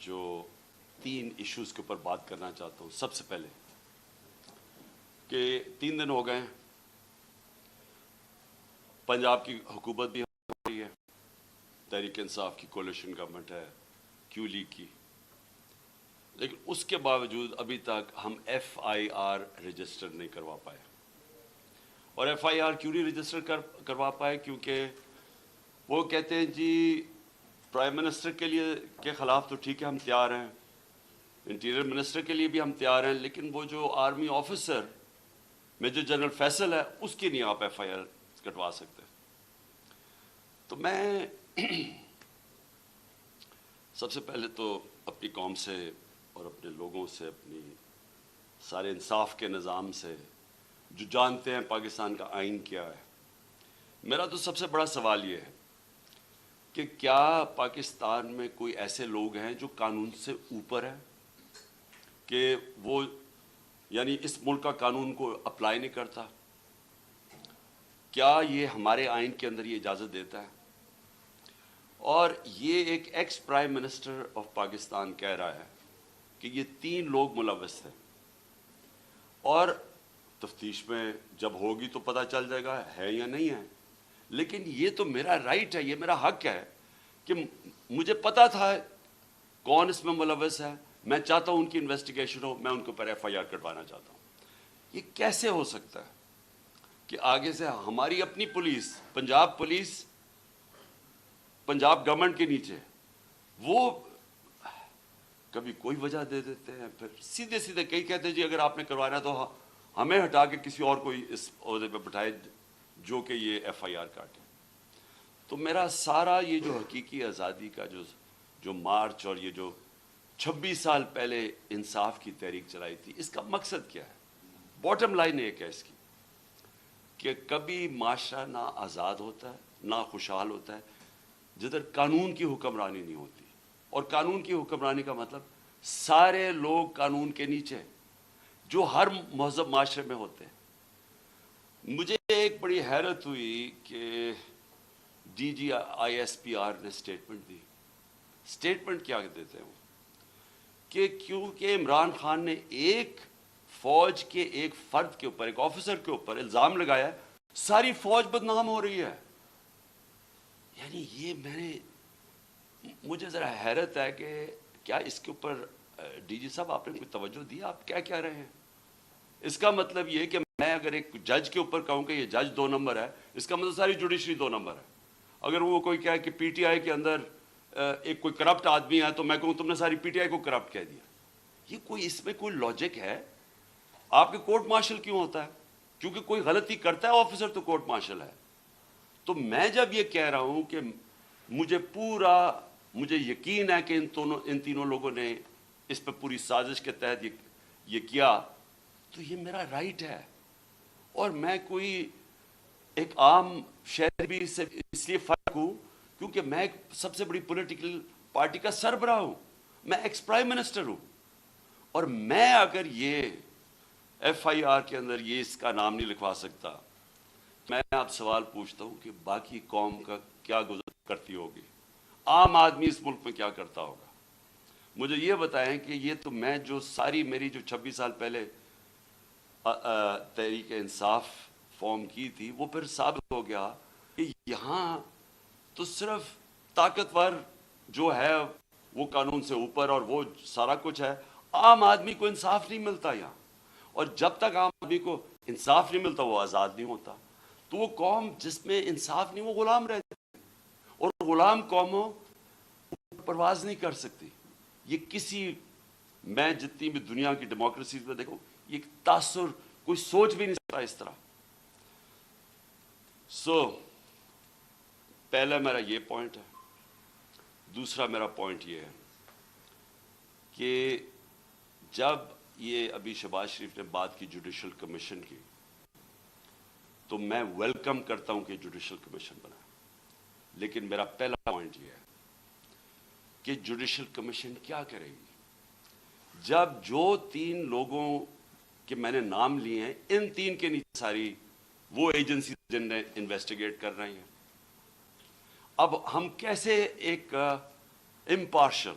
جو 3 ایشوز کے اوپر بات کرنا چاہتا ہوں. سب سے پہلے کہ 3 دن ہو گئے ہیں، پنجاب کی حکومت بھی ہو رہی ہے، تحریک انصاف کی کولیشن گورنمنٹ ہے، کیو لیگ کی، لیکن اس کے باوجود ابھی تک ہم ایف آئی آر رجسٹر نہیں کروا پائے. اور ایف آئی آر کیوں نہیں رجسٹر کروا پائے؟ کیونکہ وہ کہتے ہیں جی پرائم منسٹر کے خلاف تو ٹھیک ہے ہم تیار ہیں، انٹیریئر منسٹر کے لیے بھی ہم تیار ہیں، لیکن وہ جو army officer major general Faisal ہے اس کی نہیں آپ ایف آئی آر کٹوا سکتے. تو میں سب سے پہلے تو اپنی قوم سے اور اپنے لوگوں سے، اپنی سارے انصاف کے نظام سے جو جانتے ہیں پاکستان کا آئین کیا ہے، میرا تو سب سے بڑا سوال یہ ہے کہ کیا پاکستان میں کوئی ایسے لوگ ہیں جو قانون سے اوپر ہیں، کہ وہ یعنی اس ملک کا قانون کو اپلائی نہیں کرتا؟ کیا یہ ہمارے آئین کے اندر یہ اجازت دیتا ہے؟ اور یہ ایک ex prime minister of Pakistan کہہ رہا ہے کہ یہ 3 لوگ ملوث تھے، اور تفتیش میں جب ہوگی تو پتہ چل جائے گا ہے یا نہیں ہے. لیکن یہ تو میرا رائٹ ہے، یہ میرا حق ہے کہ مجھے پتا تھا کون اس میں ملوث ہے، میں چاہتا ہوں ان کی انویسٹیگیشن ہو، میں ان کے اوپر ایف آئی آر کٹوانا چاہتا ہوں. یہ کیسے ہو سکتا ہے کہ آگے سے ہماری اپنی پولیس، پنجاب گورنمنٹ کے نیچے، وہ کبھی کوئی وجہ دے دیتے ہیں، پھر سیدھے کئی کہتے ہیں جی اگر آپ نے کروانا تو ہمیں ہٹا کے کسی اور کوئی اس عہدے پہ بٹھائے جو کہ یہ ایف آئی آر کاٹے. تو میرا سارا یہ جو حقیقی آزادی کا جو مارچ اور یہ جو 26 سال پہلے انصاف کی تحریک چلائی تھی، اس کا مقصد کیا ہے؟ باٹم لائن ایک ہے اس کی کہ کبھی معاشرہ نہ آزاد ہوتا ہے نہ خوشحال ہوتا ہے جدھر قانون کی حکمرانی نہیں ہوتی. اور قانون کی حکمرانی کا مطلب سارے لوگ قانون کے نیچے جو ہر مہذب معاشرے میں ہوتے ہیں. مجھے ایک بڑی حیرت ہوئی کہ D G I S P R نے سٹیٹمنٹ دی. سٹیٹمنٹ کیا دیتے ہیں وہ؟ کہ کیونکہ عمران خان نے ایک فوج کے ایک فرد کے اوپر، ایک آفیسر کے اوپر الزام لگایا، ساری فوج بدنام ہو رہی ہے. یعنی یہ مجھے ذرا حیرت ہے کہ کیا اس کے اوپر ڈی جی صاحب آپ نے کوئی توجہ دی؟ آپ کیا کہہ رہے ہیں؟ اس کا مطلب یہ کہ میں اگر ایک جج کے اوپر کہوں کہ یہ جج 2 نمبر ہے، اس کا مطلب ساری جوڈیشری 2 نمبر ہے. اگر وہ کوئی کہے کہ پی ٹی آئی کے اندر ایک کوئی کرپٹ آدمی ہے تو میں کہوں تم نے ساری پی ٹی آئی کو کرپٹ کہہ دیا. یہ اس میں کوئی لاجک ہے؟ آپ کے کورٹ مارشل کیوں ہوتا ہے؟ کیونکہ کوئی غلطی کرتا ہے آفیسر تو کورٹ مارشل ہے. تو میں جب یہ کہہ رہا ہوں کہ مجھے یقین ہے کہ ان تینوں لوگوں نے اس پہ پوری سازش کے تحت یہ کیا، تو یہ میرا رائٹ ہے. اور میں کوئی ایک عام شہری سے اس لیے فرق ہوں کیونکہ میں ایک سب سے بڑی پولیٹیکل پارٹی کا سربراہ ہوں، میں ایکس پرائم منسٹر ہوں. اور میں اگر یہ ایف آئی آر کے اندر یہ اس کا نام نہیں لکھوا سکتا، میں آپ سوال پوچھتا ہوں کہ باقی قوم کا کیا گزر کرتی ہوگی، عام آدمی اس ملک میں کیا کرتا ہوگا. مجھے یہ بتائیں کہ یہ تو میں جو میری جو 26 سال پہلے تحریک انصاف فارم کی تھی، وہ پھر ثابت ہو گیا کہ یہاں تو صرف طاقتور جو ہے وہ قانون سے اوپر اور وہ سارا کچھ ہے، عام آدمی کو انصاف نہیں ملتا یہاں. اور جب تک عام آدمی کو انصاف نہیں ملتا وہ آزاد نہیں ہوتا. تو وہ قوم جس میں انصاف نہیں، وہ غلام رہتی ہے، اور غلام قوموں پرواز نہیں کر سکتی. یہ میں جتنی بھی دنیا کی ڈیموکریسیز میں دیکھوں، یہ تاثر کوئی سوچ بھی نہیں سکتا اس طرح. پہلا میرا یہ پوائنٹ ہے. دوسرا میرا پوائنٹ یہ ہے کہ جب یہ ابھی شہباز شریف نے بات کی جوڈیشل کمیشن کی، تو میں ویلکم کرتا ہوں کہ جوڈیشل کمیشن بنا. لیکن میرا پہلا پوائنٹ یہ ہے کہ جوڈیشل کمیشن کیا کرے گی جب جو 3 لوگوں کے میں نے نام لیے ہیں، ان 3 کے نیچے ساری وہ ایجنسی جن نے انویسٹیگیٹ کر رہی ہیں. اب ہم کیسے ایک impartial,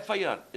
FIR,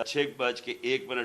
6:01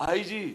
IG,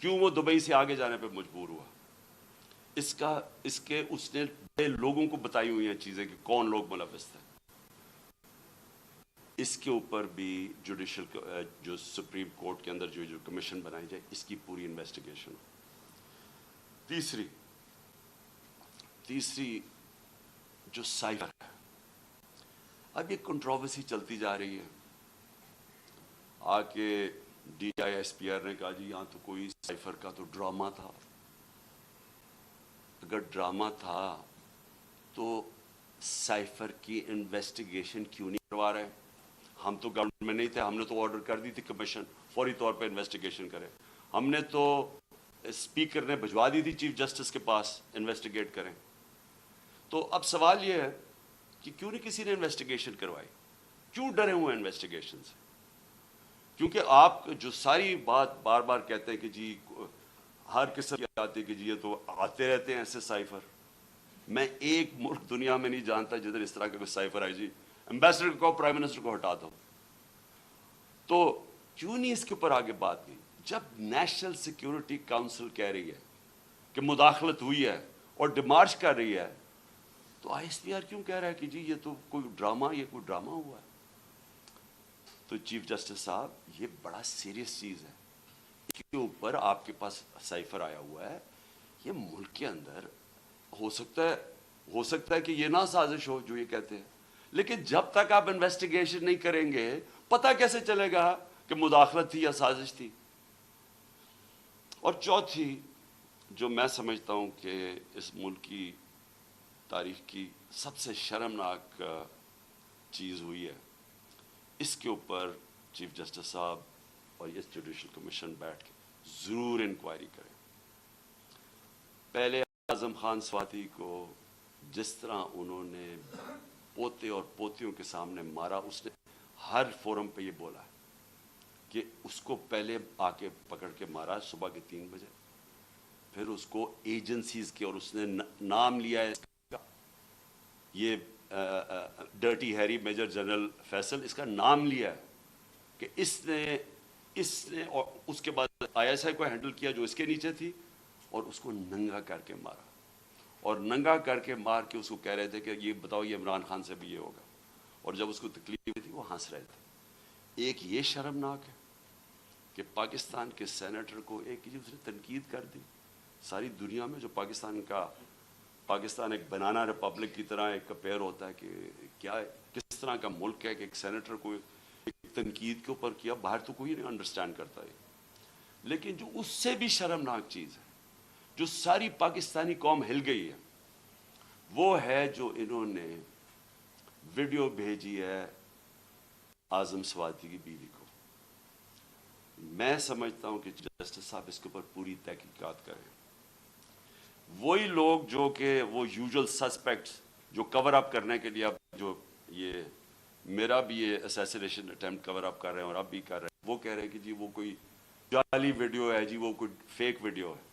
کیوں وہ دبئی سے آگے جانے پہ مجبور ہوا؟ اس کے اس نے بڑے لوگوں کو بتائی ہوئی ہیں چیزیں کہ کون لوگ ملوث تھے. اس کے اوپر بھی جوڈیشل جو سپریم کورٹ کے اندر جو کمیشن بنائی جائے اس کی پوری انویسٹیگیشن. تیسری جو سائفر ہے، اب یہ کنٹروورسی چلتی جا رہی ہے. آ کے D I S P R نے کہا جی یہاں تو کوئی سائفر کا تو ڈرامہ تھا. اگر ڈرامہ تھا تو سائفر کی انویسٹیگیشن کیوں نہیں کروا رہے؟ ہم تو گورنمنٹ میں نہیں تھے، ہم نے تو آرڈر کر دی تھی کمیشن فوری طور پہ انویسٹیگیشن کرے. ہم نے تو اسپیکر نے بھجوا دی تھی چیف جسٹس کے پاس انویسٹیگیٹ کریں. تو اب سوال یہ ہے کہ کیوں نہیں کسی نے انویسٹیگیشن کروائی؟ کیوں ڈرے ہوئے انویسٹیگیشن سے؟ کیونکہ آپ جو ساری بات بار بار کہتے ہیں کہ جی ہر قسم کی آتی ہے کہ جی یہ تو آتے رہتے ہیں ایسے سائفر. میں ایک ملک دنیا میں نہیں جانتا جدھر اس طرح کا کوئی سائفر آئی جی ایمبیسڈر کو پرائم منسٹر کو ہٹا دو. تو کیوں نہیں اس کے اوپر آگے بات کی؟ جب نیشنل سیکیورٹی کاؤنسل کہہ رہی ہے کہ مداخلت ہوئی ہے اور ڈیمارچ کر رہی ہے، تو آئی ایس پی آر کیوں کہہ رہا ہے کہ جی یہ تو کوئی ڈرامہ ہوا ہے؟ تو چیف جسٹس صاحب یہ بڑا سیریس چیز ہے. اس کے اوپر آپ کے پاس سائفر آیا ہوا ہے. یہ ملک کے اندر ہو سکتا ہے کہ یہ نہ سازش ہو جو یہ کہتے ہیں، لیکن جب تک آپ انویسٹیگیشن نہیں کریں گے پتہ کیسے چلے گا کہ مداخلت تھی یا سازش تھی؟ اور چوتھی جو میں سمجھتا ہوں کہ اس ملک کی تاریخ کی سب سے شرمناک چیز ہوئی ہے، اس کے اوپر چیف جسٹس صاحب اور یہ جوڈیشل کمیشن بیٹھ کے ضرور انکوائری کریں. پہلے اعظم خان سواتی کو جس طرح انہوں نے پوتے اور پوتیوں کے سامنے مارا، اس نے ہر فورم پہ یہ بولا ہے کہ اس کو پہلے آ کے پکڑ کے مارا صبح کے 3 بجے، پھر اس کو ایجنسیز کے، اور اس نے نام لیا ہے یہ dirty Harry major general Faisal, اس کا نام لیا ہے کہ اس نے اور اس کے بعد آئی ایس آئی کو ہینڈل کیا جو اس کے نیچے تھی، اور اس کو ننگا کر کے مارا. اور ننگا کر کے مار کے اس کو کہہ رہے تھے کہ یہ بتاؤ یہ عمران خان سے بھی یہ ہوگا، اور جب اس کو تکلیف تھی وہ ہنس رہے تھے. ایک یہ شرمناک ہے کہ پاکستان کے سینیٹر کو ایک اس نے تنقید کر دی. ساری دنیا میں جو پاکستان ایک بنانا ریپبلک کی طرح ایک کمپیئر ہوتا ہے کہ کیا کس طرح کا ملک ہے کہ ایک سینیٹر کو ایک تنقید کے اوپر کیا، باہر تو کوئی نہیں انڈرسٹینڈ کرتا ہے. لیکن جو اس سے بھی شرمناک چیز ہے، جو ساری پاکستانی قوم ہل گئی ہے، وہ ہے جو انہوں نے ویڈیو بھیجی ہے اعظم سواتی کی بیوی کو. میں سمجھتا ہوں کہ جسٹس صاحب اس کے اوپر پوری تحقیقات کریں. وہی لوگ جو کہ وہ یوزول سسپیکٹس جو کور اپ کرنے کے لیے اب جو یہ میرا بھی یہ اسیسینیشن اٹیمپٹ کور اپ کر رہے ہیں اور اب بھی کر رہے ہیں، وہ کہہ رہے ہیں کہ جی وہ کوئی جعلی ویڈیو ہے، جی وہ کوئی فیک ویڈیو ہے.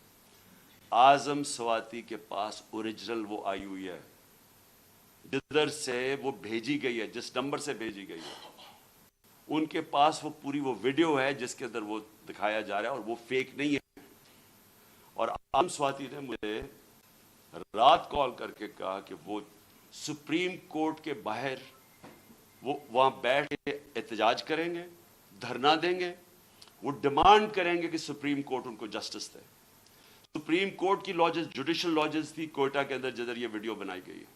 اعظم سواتی کے پاس اوریجنل وہ آئی ہوئی ہے، جدھر سے وہ بھیجی گئی ہے، جس نمبر سے بھیجی گئی ہے، ان کے پاس وہ پوری وہ ویڈیو ہے جس کے اندر وہ دکھایا جا رہا ہے، اور وہ فیک نہیں ہے. اور اعظم سواتی نے مجھے رات کال کر کے کہا کہ وہ سپریم کورٹ کے باہر وہ وہاں بیٹھ کے احتجاج کریں گے، دھرنا دیں گے، وہ ڈیمانڈ کریں گے کہ سپریم کورٹ ان کو جسٹس دے. سپریم کورٹ کی لاجز جوڈیشل لاجز تھی کوئٹہ کے اندر جدھر یہ ویڈیو بنائی گئی ہے.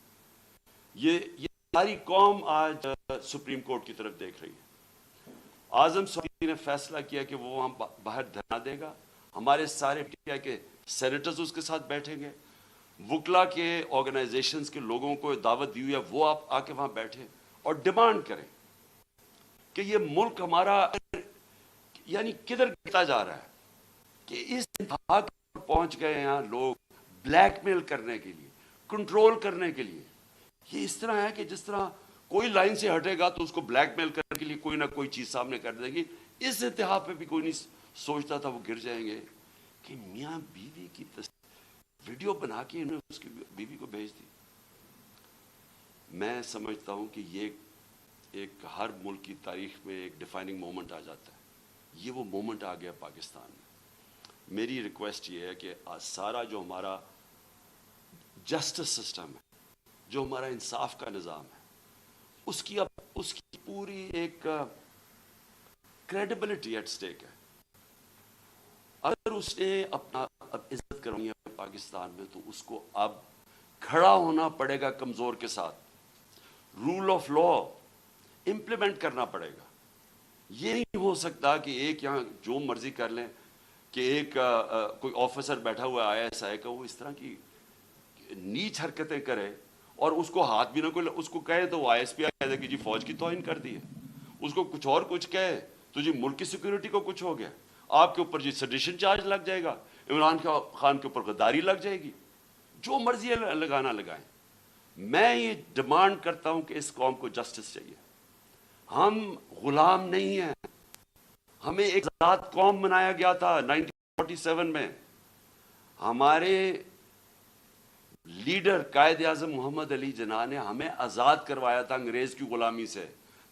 یہ ساری قوم آج سپریم کورٹ کی طرف دیکھ رہی ہے. اعظم سواتی نے فیصلہ کیا کہ وہ وہاں باہر دھرنا دے گا، ہمارے سارے پی آئی کے سینیٹرز اس کے ساتھ بیٹھیں گے، وکلا کے آرگنائزیشنز کے لوگوں کو دعوت دی ہوئی ہے وہ آپ آ کے وہاں بیٹھیں اور ڈیمانڈ کریں کہ یہ ملک ہمارا یعنی کدھر گرتا جا رہا ہے کہ اس انتہا پر پہنچ گئے ہیں یہاں لوگ بلیک میل کرنے کے لیے، کنٹرول کرنے کے لیے. یہ اس طرح ہے کہ جس طرح کوئی لائن سے ہٹے گا تو اس کو بلیک میل کرنے کے لیے کوئی نہ کوئی چیز سامنے کر دے گی. اس انتہا پہ بھی کوئی نہیں سوچتا تھا وہ گر جائیں گے کہ میاں بیوی کی ویڈیو بنا کے انہوں نے اس کی بیوی کو بھیج دی. میں سمجھتا ہوں کہ یہ ایک ہر ملک کی تاریخ میں ایک ڈیفائننگ مومنٹ آ جاتا ہے. یہ وہ مومنٹ آ گیا پاکستان میں. میری ریکویسٹ یہ ہے کہ سارا جو ہمارا جسٹس سسٹم ہے، جو ہمارا انصاف کا نظام ہے، اس کی پوری ایک کریڈیبلٹی ایٹ سٹیک ہے. اگر اس نے اپنا عزت کرنی ہے پاکستان میں تو اس کو اب کھڑا ہونا پڑے گا کمزور کے ساتھ. رول آف لا امپلیمنٹ کرنا پڑے گا. یہ نہیں ہو سکتا کہ ایک یہاں جو مرضی کر لیں، کہ ایک کوئی آفیسر بیٹھا ہوا آئی ایس آئی کا وہ اس طرح کی نیچ حرکتیں کرے اور اس کو ہاتھ بھی نہ کوئی اس کو کہے تو وہ آئی ایس پی کہہ دے کہ جی فوج کی توہین کر دی ہے. اس کو کچھ اور کچھ کہے تو جی ملک کی سیکورٹی کو کچھ ہو گیا، آپ کے اوپر جی سیڈیشن چارج لگ جائے گا، عمران خان کے اوپر غداری لگ جائے گی. جو مرضی لگانا لگائیں. میں یہ ڈیمانڈ کرتا ہوں کہ اس قوم کو جسٹس چاہیے. ہم غلام نہیں ہیں. ہمیں ایک آزاد قوم بنایا گیا تھا 1947 میں. ہمارے لیڈر قائد اعظم محمد علی جناح نے ہمیں آزاد کروایا تھا انگریز کی غلامی سے.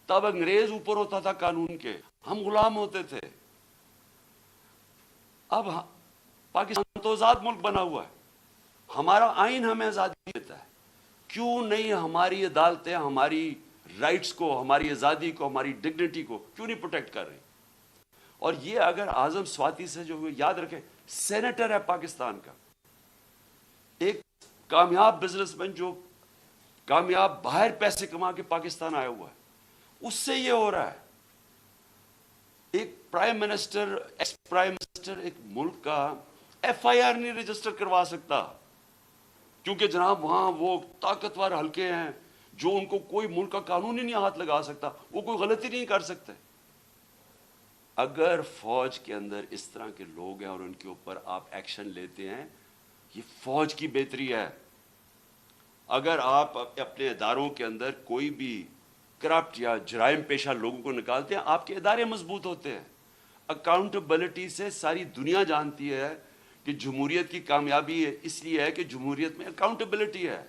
تب انگریز اوپر ہوتا تھا قانون کے، ہم غلام ہوتے تھے. اب پاکستان تو آزاد ملک بنا ہوا ہے، ہمارا آئین ہمیں آزادی دیتا ہے. کیوں نہیں ہماری عدالتیں ہماری رائٹس کو، ہماری آزادی کو، ہماری ڈگنیٹی کو کیوں نہیں پروٹیکٹ کر رہی؟ اور یہ اگر اعظم سواتی سے جو یاد رکھیں، سینیٹر ہے پاکستان کا، ایک کامیاب بزنس مین جو کامیاب باہر پیسے کما کے پاکستان آیا ہوا ہے، اس سے یہ ہو رہا ہے. ایک prime minister, ex prime minister ایک ملک کا ایف آئی آر نہیں رجسٹر کروا سکتا کیونکہ جناب وہاں وہ طاقتور حلقے ہیں جو ان کو کوئی ملک کا قانون ہی نہیں ہاتھ لگا سکتا، وہ کوئی غلطی نہیں کر سکتے. اگر فوج کے اندر اس طرح کے لوگ ہیں اور ان کے اوپر آپ ایکشن لیتے ہیں، یہ فوج کی بہتری ہے. اگر آپ اپنے اداروں کے اندر کوئی بھی کرپٹ یا جرائم پیشہ لوگوں کو نکالتے ہیں، آپ کے ادارے مضبوط ہوتے ہیں. اکاؤنٹیبلٹی سے ساری دنیا جانتی ہے کہ جمہوریت کی کامیابی اس لیے ہے کہ جمہوریت میں اکاؤنٹیبلٹی ہے.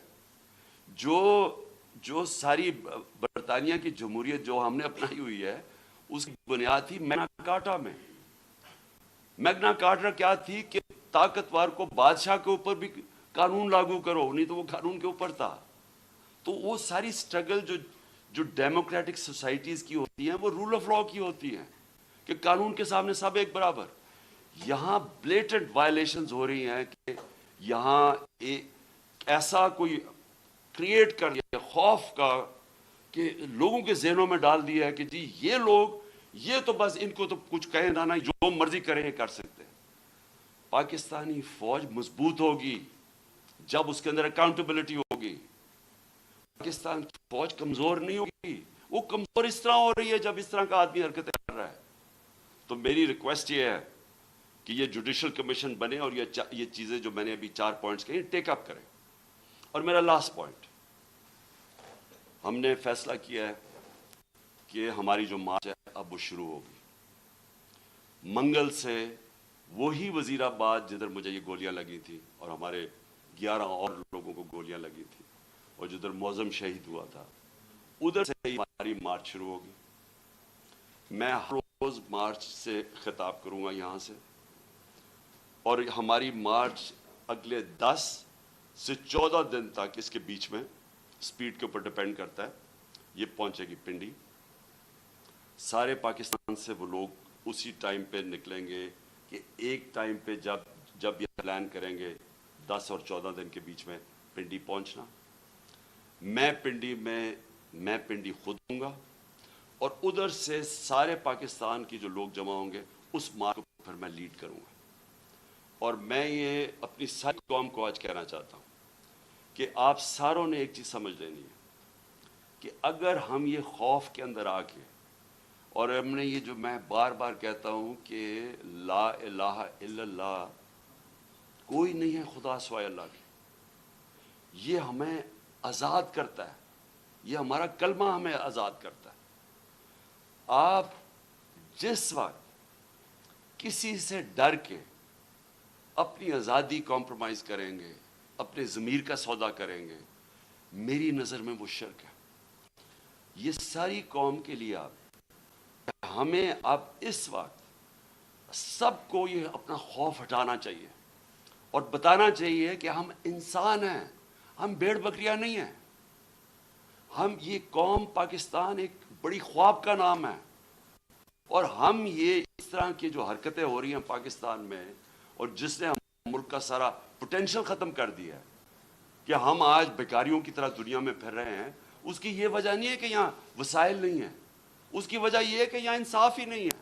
جو ساری برطانیہ کی جمہوریت جو ہم نے اپنائی ہوئی ہے، اس کی بنیاد تھی میگنا کارٹا میں. میگنا کارٹا کیا تھی کہ طاقتور کو بادشاہ کے اوپر بھی قانون لاگو کرو، نہیں تو وہ قانون کے اوپر تھا. تو وہ ساری سٹرگل جو ڈیموکریٹک سوسائٹیز کی ہوتی ہیں وہ رول آف لا کی ہوتی ہیں کہ قانون کے سامنے سب ایک برابر. یہاں بلیٹنٹ وائلیشنز ہو رہی ہیں کہ یہاں ایسا کوئی کریٹ کر دیا خوف کا کہ لوگوں کے ذہنوں میں ڈال دیا ہے کہ جی یہ لوگ یہ تو بس ان کو تو کچھ کہیں نہ جو مرضی کریں کر سکتے ہیں. پاکستانی فوج مضبوط ہوگی جب اس کے اندر اکاؤنٹیبلٹی ہوگی. پاکستان کی فوج کمزور نہیں ہوگی. وہ کمزور اس طرح ہو رہی ہے جب اس طرح کا آدمی حرکتیں کر رہا ہے. تو میری ریکویسٹ یہ ہے کہ یہ جوڈیشل کمیشن بنے اور یہ چیزیں جو میں نے ابھی 4 پوائنٹس کہی ٹیک اپ کریں. اور میرا لاسٹ پوائنٹ، ہم نے فیصلہ کیا ہے کہ ہماری جو مارچ ہے اب وہ شروع ہوگی. منگل سے وہی وزیر آباد جدھر مجھے یہ گولیاں لگی تھی اور ہمارے 11 اور لوگوں کو گولیاں لگی تھی اور جدھر معظم شہید ہوا تھا، ادھر سے ہماری مارچ شروع ہوگی. میں ہر روز مارچ سے خطاب کروں گا یہاں سے، اور ہماری مارچ اگلے 10 سے 14 دن تک، اس کے بیچ میں سپیڈ کے اوپر ڈیپینڈ کرتا ہے، یہ پہنچے گی پنڈی. سارے پاکستان سے وہ لوگ اسی ٹائم پہ نکلیں گے کہ ایک ٹائم پہ جب یہ پلان کریں گے 10 اور 14 دن کے بیچ میں پنڈی پہنچنا. میں پنڈی خود ہوں گا اور ادھر سے سارے پاکستان کی جو لوگ جمع ہوں گے اس مارچ کو پھر میں لیڈ کروں گا. اور میں یہ اپنی ساری قوم کو آج کہنا چاہتا ہوں کہ آپ ساروں نے ایک چیز سمجھ لینی ہے کہ اگر ہم یہ خوف کے اندر آ کے، اور ہم نے یہ جو میں بار بار کہتا ہوں کہ لا الہ الا اللہ، کوئی نہیں ہے خدا سوائے اللہ کے، یہ ہمیں آزاد کرتا ہے، یہ ہمارا کلمہ ہمیں آزاد کرتا ہے. آپ جس وقت کسی سے ڈر کے اپنی آزادی کمپرومائز کریں گے، اپنے ضمیر کا سودا کریں گے، میری نظر میں وہ شرک ہے. یہ ساری قوم کے لیے ہمیں اب اس وقت سب کو یہ اپنا خوف ہٹانا چاہیے اور بتانا چاہیے کہ ہم انسان ہیں، ہم بھیڑ بکریاں نہیں ہیں. ہم یہ قوم پاکستان ایک بڑی خواب کا نام ہے، اور ہم یہ اس طرح کی جو حرکتیں ہو رہی ہیں پاکستان میں، اور جس نے ہم ملک کا سارا پوٹینشل ختم کر دیا ہے کہ ہم آج بیکاریوں کی طرح دنیا میں پھر رہے ہیں، اس کی یہ وجہ نہیں ہے کہ یہاں وسائل نہیں ہیں، اس کی وجہ یہ ہے کہ یہاں انصاف ہی نہیں ہے،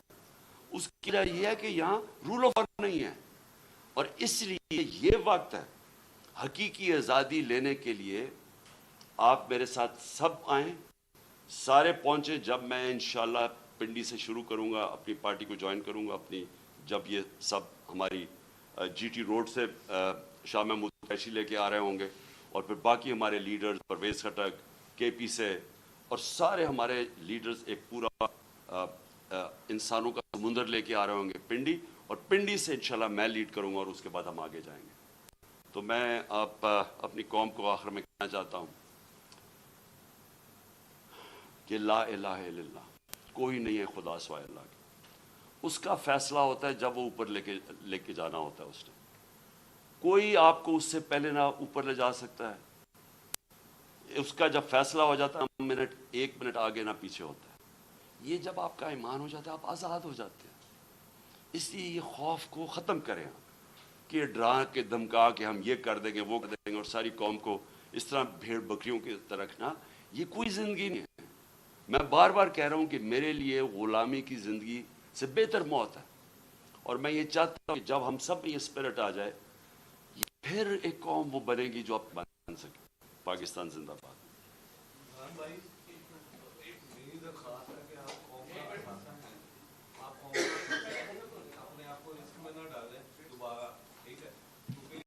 اس کی وجہ یہ ہے کہ یہاں رول آف لا نہیں ہے. اور اس لیے یہ وقت ہے حقیقی آزادی لینے کے لیے. آپ میرے ساتھ سب آئیں، سارے پہنچے. جب میں انشاءاللہ پنڈی سے شروع کروں گا، اپنی پارٹی کو جوائن کروں گا اپنی، جب یہ سب ہماری جی ٹی روڈ سے شاہ محمود قریشی لے کے آ رہے ہوں گے، اور پھر باقی ہمارے لیڈرز پرویز خٹک کے پی سے، اور سارے ہمارے لیڈرز ایک پورا انسانوں کا سمندر لے کے آ رہے ہوں گے پنڈی، اور پنڈی سے انشاءاللہ میں لیڈ کروں گا، اور اس کے بعد ہم آگے جائیں گے. تو میں اپنی قوم کو آخر میں کہنا چاہتا ہوں کہ لا الہ الا اللہ، کوئی نہیں ہے خدا سوائے اللہ کے. اس کا فیصلہ ہوتا ہے جب وہ اوپر لے کے جانا ہوتا ہے. اس نے کوئی آپ کو اس سے پہلے نہ اوپر لے جا سکتا ہے. اس کا جب فیصلہ ہو جاتا ہے، ایک منٹ آگے نہ پیچھے ہوتا ہے. یہ جب آپ کا ایمان ہو جاتا ہے، آپ آزاد ہو جاتے ہیں. اس لیے یہ خوف کو ختم کریں کہ ڈرا کے دھمکا کہ ہم یہ کر دیں گے وہ کر دیں گے، اور ساری قوم کو اس طرح بھیڑ بکریوں کی طرح رکھنا، یہ کوئی زندگی نہیں ہے. میں بار بار کہہ رہا ہوں کہ میرے لیے غلامی کی زندگی سے بہتر موت ہے. اور میں یہ چاہتا ہوں کہ جب ہم سب میں یہ اسپرٹ آ جائے، پھر ایک قوم وہ بنے گی جو اب بن سکے. پاکستان زندہ باد.